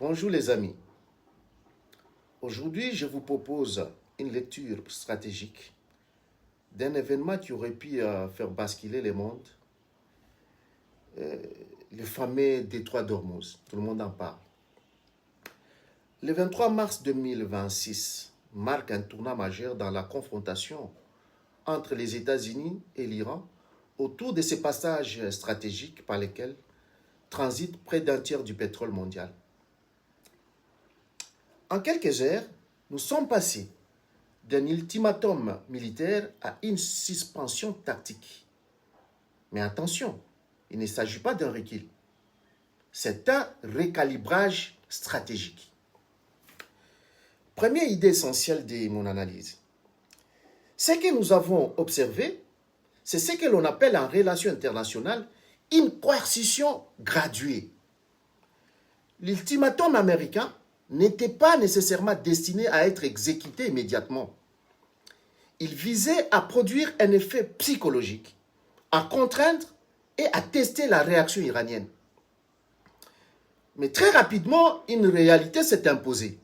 Bonjour les amis. Aujourd'hui, je vous propose une lecture stratégique d'un événement qui aurait pu faire basculer le monde, le fameux détroit d'Ormuz. Tout le monde en parle. Le 23 mars 2026 marque un tournant majeur dans la confrontation entre les États-Unis et l'Iran autour de ces passages stratégiques par lesquels transite près d'un tiers du pétrole mondial. En quelques heures, nous sommes passés d'un ultimatum militaire à une suspension tactique. Mais attention, il ne s'agit pas d'un recul. C'est un recalibrage stratégique. Première idée essentielle de mon analyse. Ce que nous avons observé, c'est ce que l'on appelle en relations internationales une coercition graduée. L'ultimatum américain n'était pas nécessairement destiné à être exécuté immédiatement. Il visait à produire un effet psychologique, à contraindre et à tester la réaction iranienne. Mais très rapidement, une réalité s'est imposée.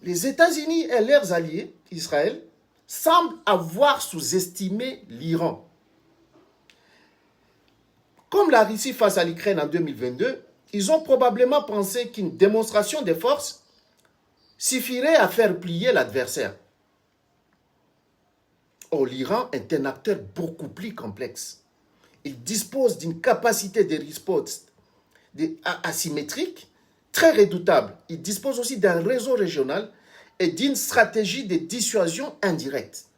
Les États-Unis et leurs alliés, Israël, semblent avoir sous-estimé l'Iran. Comme la Russie face à l'Ukraine en 2022, ils ont probablement pensé qu'une démonstration de force suffirait à faire plier l'adversaire. Or, l'Iran est un acteur beaucoup plus complexe. Il dispose d'une capacité de riposte asymétrique très redoutable. Il dispose aussi d'un réseau régional et d'une stratégie de dissuasion indirecte.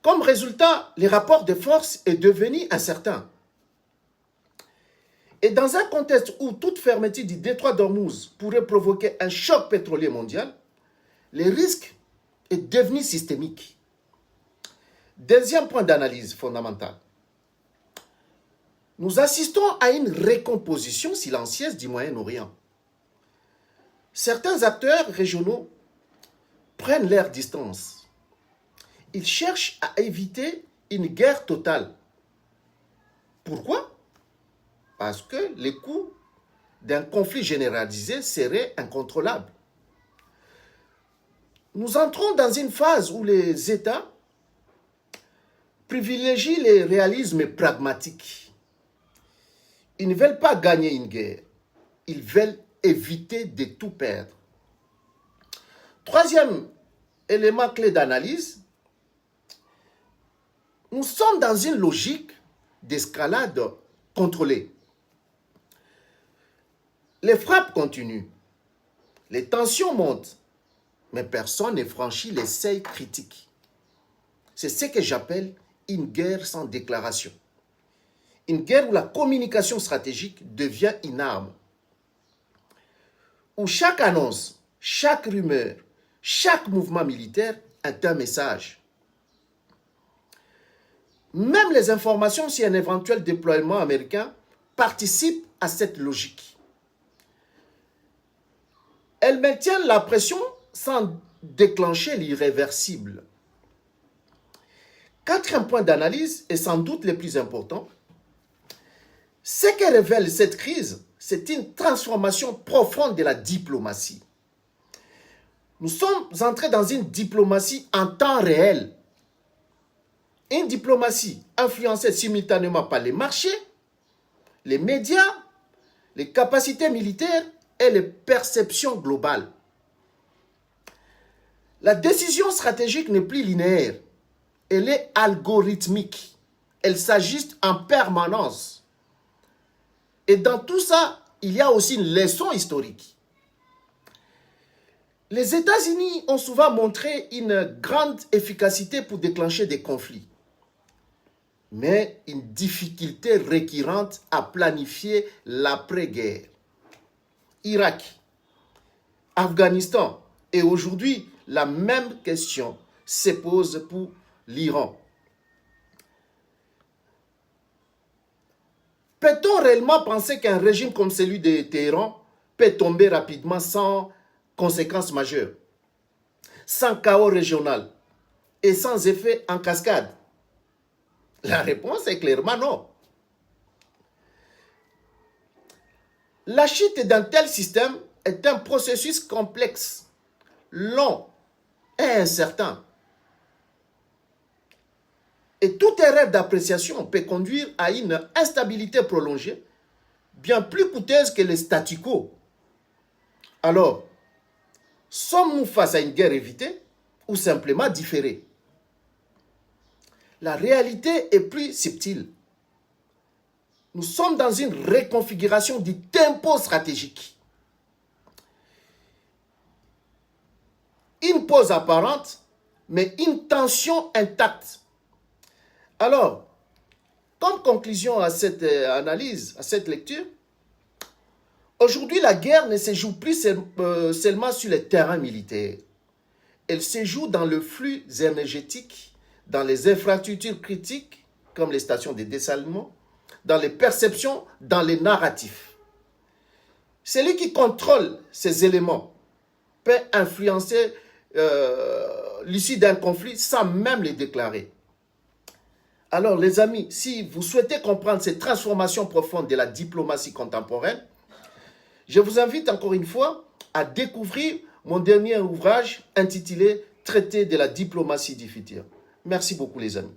Comme résultat, le rapport de force est devenu incertain. Et dans un contexte où toute fermeture du détroit d'Ormuz pourrait provoquer un choc pétrolier mondial, le risque est devenu systémique. Deuxième point d'analyse fondamental. Nous assistons à une recomposition silencieuse du Moyen-Orient. Certains acteurs régionaux prennent leur distance. Ils cherchent à éviter une guerre totale. Pourquoi ? Parce que les coûts d'un conflit généralisé seraient incontrôlables. Nous entrons dans une phase où les États privilégient le réalisme pragmatique. Ils ne veulent pas gagner une guerre. Ils veulent éviter de tout perdre. Troisième élément clé d'analyse, nous sommes dans une logique d'escalade contrôlée. Les frappes continuent, les tensions montent, mais personne ne franchit les seuils critiques. C'est ce que j'appelle une guerre sans déclaration. Une guerre où la communication stratégique devient une arme. Où chaque annonce, chaque rumeur, chaque mouvement militaire est un message. Même les informations sur un éventuel déploiement américain participent à cette logique. Elles maintiennent la pression sans déclencher l'irréversible. Quatrième point d'analyse, et sans doute le plus important, ce que révèle cette crise, c'est une transformation profonde de la diplomatie. Nous sommes entrés dans une diplomatie en temps réel. Une diplomatie influencée simultanément par les marchés, les médias, les capacités militaires et les perceptions globales. La décision stratégique n'est plus linéaire, elle est algorithmique, elle s'ajuste en permanence. Et dans tout ça, il y a aussi une leçon historique. Les États-Unis ont souvent montré une grande efficacité pour déclencher des conflits, mais une difficulté récurrente à planifier l'après-guerre. Irak, Afghanistan et aujourd'hui, la même question se pose pour l'Iran. Peut-on réellement penser qu'un régime comme celui de Téhéran peut tomber rapidement sans conséquences majeures, sans chaos régional et sans effet en cascade? La réponse est clairement non. La chute d'un tel système est un processus complexe, long et incertain. Et toute erreur d'appréciation peut conduire à une instabilité prolongée, bien plus coûteuse que le statu quo. Alors, sommes-nous face à une guerre évitée ou simplement différée? La réalité est plus subtile. Nous sommes dans une reconfiguration du tempo stratégique. Une pause apparente, mais une tension intacte. Alors, comme conclusion à cette analyse, à cette lecture, aujourd'hui, la guerre ne se joue plus seulement sur les terrains militaires. Elle se joue dans le flux énergétique, dans les infrastructures critiques, comme les stations de dessalement, dans les perceptions, dans les narratifs. Celui qui contrôle ces éléments peut influencer l'issue d'un conflit sans même les déclarer. Alors les amis, si vous souhaitez comprendre cette transformation profonde de la diplomatie contemporaine, je vous invite encore une fois à découvrir mon dernier ouvrage intitulé « Traité de la diplomatie du futur ». Merci beaucoup les amis.